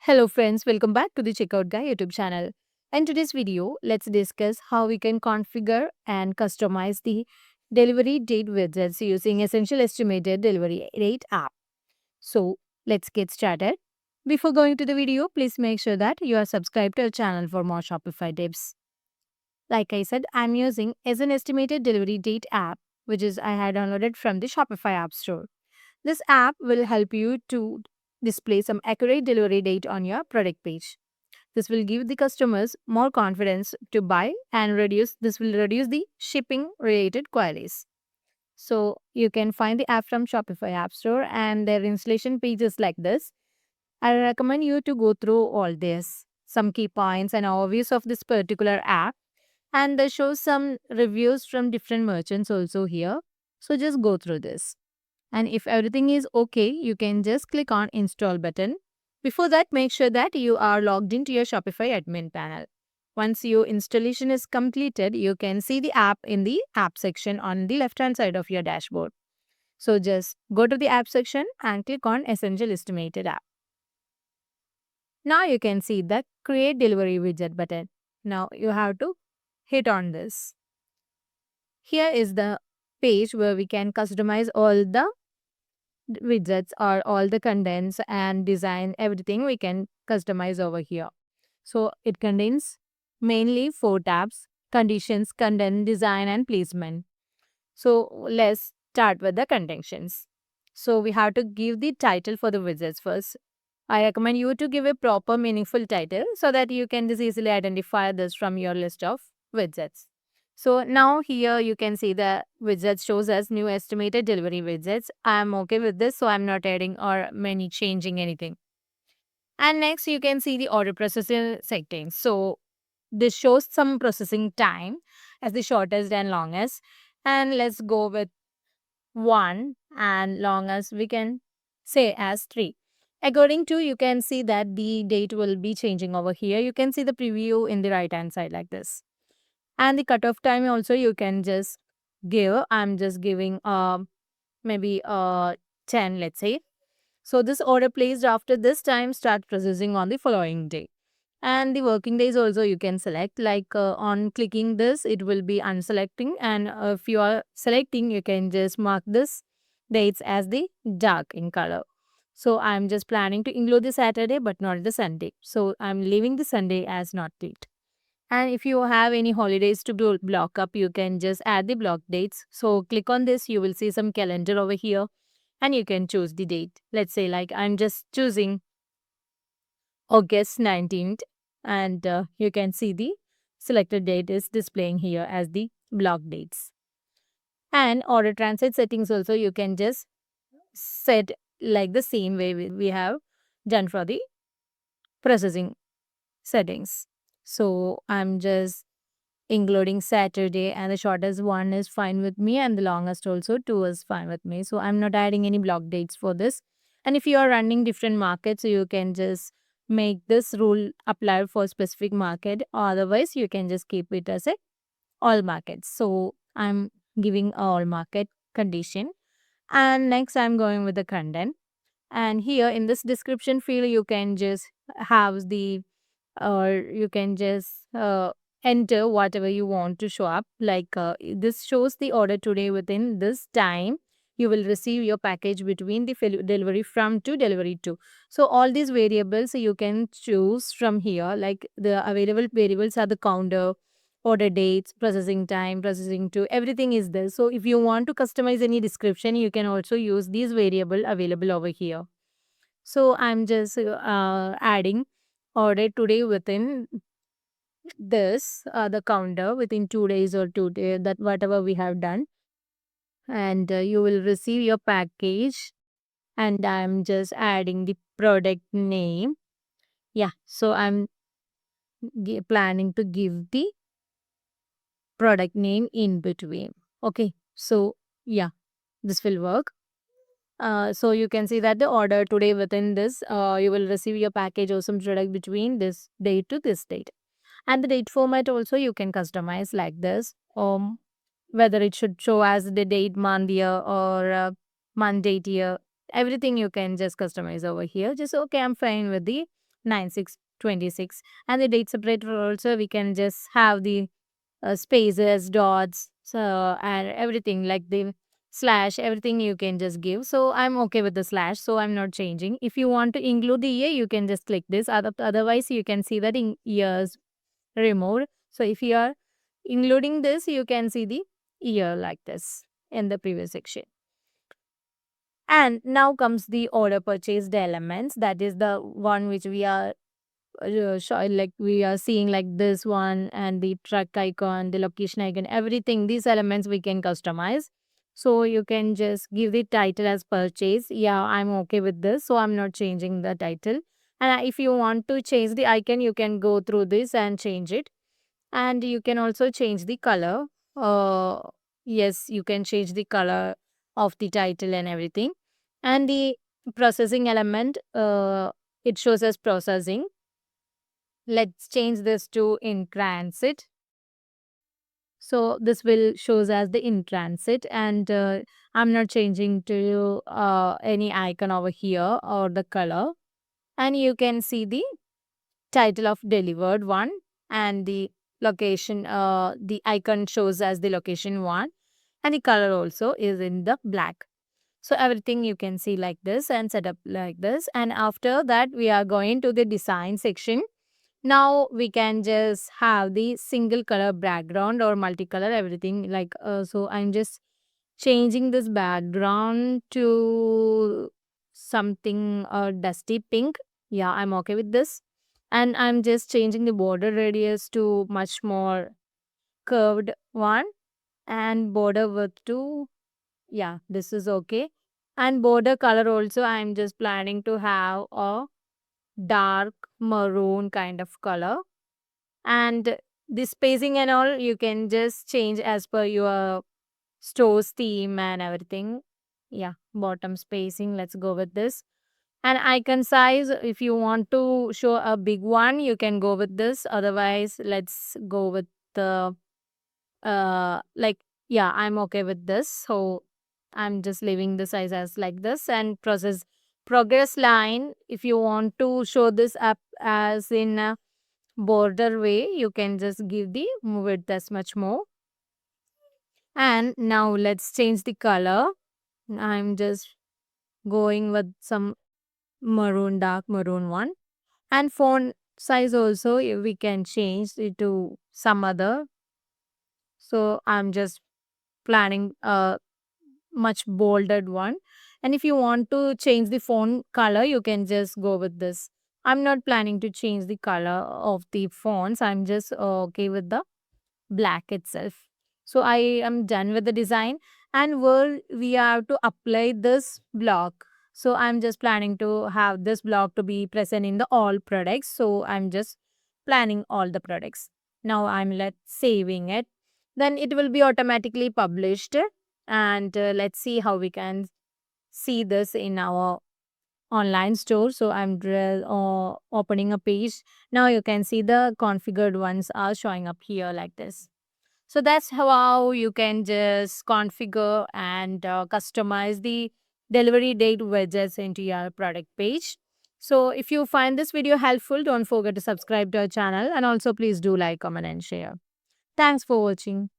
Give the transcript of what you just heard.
Hello friends, welcome back to the Checkout Guy YouTube channel. In today's video, let's discuss how we can configure and customize the delivery date widgets using Essential Estimated Delivery Date app. So, let's get started. Before going to the video, please make sure that you are subscribed to our channel for more Shopify tips. Like I said, I'm using as an estimated delivery date app, which is I had downloaded from the Shopify App Store. This app will help you to display some accurate delivery date on your product page. This will give the customers more confidence to buy and reduce the shipping related queries. So you can find the app from Shopify App Store and their installation page is like this. I recommend you to go through all this, some key points and overviews of this particular app, and they show some reviews from different merchants also here. So just go through this. And if everything is okay, you can just click on install button. Before that, make sure that you are logged into your Shopify admin panel. Once your installation is completed, you can see the app in the app section on the left hand side of your dashboard. So just go to the app section and click on Essential Estimated app. Now you can see the create delivery widget button. Now you have to hit on this. Here is the page where we can customize all the widgets or all the contents and design everything we can customize over here. So it contains mainly 4 tabs: conditions, content, design and placement. So let's start with the conditions. So we have to give the title for the widgets first. I recommend you to give a proper meaningful title so that you can just easily identify this from your list of widgets. So now here you can see the widget shows as new estimated delivery widgets. I'm okay with this, so I'm not adding or many changing anything. And next you can see the order processing settings. So this shows some processing time as the shortest and longest. And let's go with 1 and longest we can say as 3. According to, you can see that the date will be changing over here. You can see the preview in the right hand side like this. And the cutoff time also you can just give. I'm just giving maybe 10, let's say. So this order placed after this time start processing on the following day. And the working days also you can select, like on clicking this it will be unselecting, and if you are selecting you can just mark this dates as the dark in color. So I'm just planning to include the Saturday but not the Sunday, so I'm leaving the Sunday as not ticked. And if you have any holidays to block up, you can just add the block dates. So click on this, you will see some calendar over here and you can choose the date. Let's say like I'm just choosing August 19th, and you can see the selected date is displaying here as the block dates. And order transit settings also you can just set like the same way we have done for the processing settings. So I'm just including Saturday, and the shortest one is fine with me and the longest also 2 is fine with me. So I'm not adding any block dates for this. And if you are running different markets, you can just make this rule apply for specific market, or otherwise you can just keep it as a all markets. So I'm giving a all market condition. And next I'm going with the content. And here in this description field, you can just have the or you can just enter whatever you want to show up, like this shows the order today within this time you will receive your package between the delivery from to delivery to. So all these variables you can choose from here, like the available variables are the counter, order dates, processing time, processing to, everything is there. So if you want to customize any description, you can also use these variable available over here. So I'm just adding order today within this the counter within 2 days or 2 days, that whatever we have done, and you will receive your package. And I'm just adding the product name. Yeah, so I'm planning to give the product name in between. Okay, so yeah, this will work. So you can see that the order today within this, you will receive your package or some product between this date to this date. And the date format also you can customize like this. Whether it should show as the date, month, year, or month, date, year. Everything you can just customize over here. Just okay, I'm fine with the 9626. And the date separator also, we can just have the spaces, dots, so and everything like the slash, everything you can just give. So I'm okay with the slash, so I'm not changing. If you want to include the ear, you can just click this. Otherwise, you can see that in ears removed. So if you are including this, you can see the ear like this in the previous section. And now comes the order purchased elements. That is the one which we are like we are seeing like this one, and the truck icon, the location icon, everything. These elements we can customize. So you can just give the title as purchase. Yeah, I'm okay with this, so I'm not changing the title. And if you want to change the icon, you can go through this and change it. And you can also change the color. uh yes, you can change the color of the title and everything. And the processing element, it shows as processing. Let's change this to in transit. So this will shows as the in transit. And I'm not changing to any icon over here or the color. And you can see the title of delivered one, and the location, the icon shows as the location one, and the color also is in the black. So everything you can see like this and set up like this. And after that, we are going to the design section. Now we can just have the single color background or multicolor, everything like so I'm just changing this background to something dusty pink. Yeah, I'm okay with this. And I'm just changing the border radius to much more curved one, and border width to, yeah, this is okay. And border color also, I'm just planning to have a dark maroon kind of color. And the spacing and all, you can just change as per your store's theme and everything. Yeah, bottom spacing, let's go with this. And icon size, if you want to show a big one, you can go with this. Otherwise, let's go with the like, yeah, I'm okay with this. So I'm just leaving the size as like this. And progress line, if you want to show this up as in a border way, you can just give the move it this much more. And now let's change the color. I'm just going with some maroon, dark maroon one. And font size also, we can change it to some other. So I'm just planning a much bolded one. And if you want to change the font color, you can just go with this. I'm not planning to change the color of the fonts. I'm just okay with the black itself. So I am done with the design, and we have to apply this block. So I'm just planning to have this block to be present in the all products. So I'm just planning all the products. Now I'm let saving it. Then it will be automatically published. And let's see how we can see this in our online store. So I'm opening a page. Now you can see the configured ones are showing up here like this. So that's how you can just configure and customize the delivery date widgets into your product page. So if you find this video helpful, don't forget to subscribe to our channel, and also please do like, comment and share. Thanks for watching.